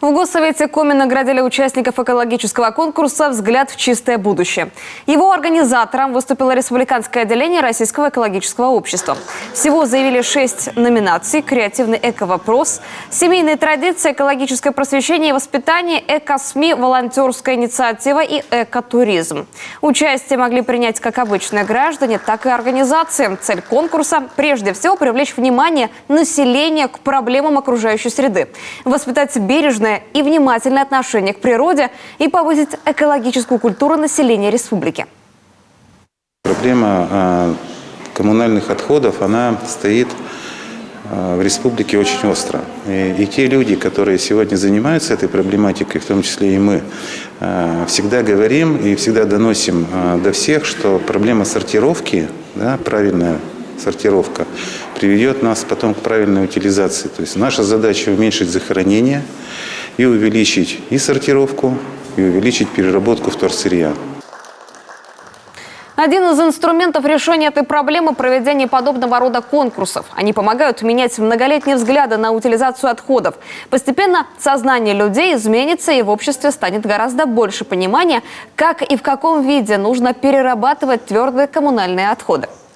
В Госсовете Коми наградили участников экологического конкурса «Взгляд в чистое будущее». Его организатором выступило республиканское отделение Российского экологического общества. Всего заявили 6 номинаций: креативный эко-вопрос, семейные традиции, экологическое просвещение и воспитание, эко-СМИ, волонтерская инициатива и экотуризм. Участие могли принять как обычные граждане, так и организации. Цель конкурса – прежде всего привлечь внимание населения к проблемам окружающей среды, воспитать бережное и внимательное отношение к природе и повысить экологическую культуру населения республики. Проблема коммунальных отходов, она стоит в республике очень остро. И те люди, которые сегодня занимаются этой проблематикой, в том числе и мы, всегда говорим и всегда доносим до всех, что проблема сортировки, правильная сортировка, приведет нас потом к правильной утилизации. То есть наша задача уменьшить захоронение и увеличить и сортировку, и увеличить переработку вторсырья. Один из инструментов решения этой проблемы – проведение подобного рода конкурсов. Они помогают менять многолетние взгляды на утилизацию отходов. Постепенно сознание людей изменится, и в обществе станет гораздо больше понимания, как и в каком виде нужно перерабатывать твердые коммунальные отходы.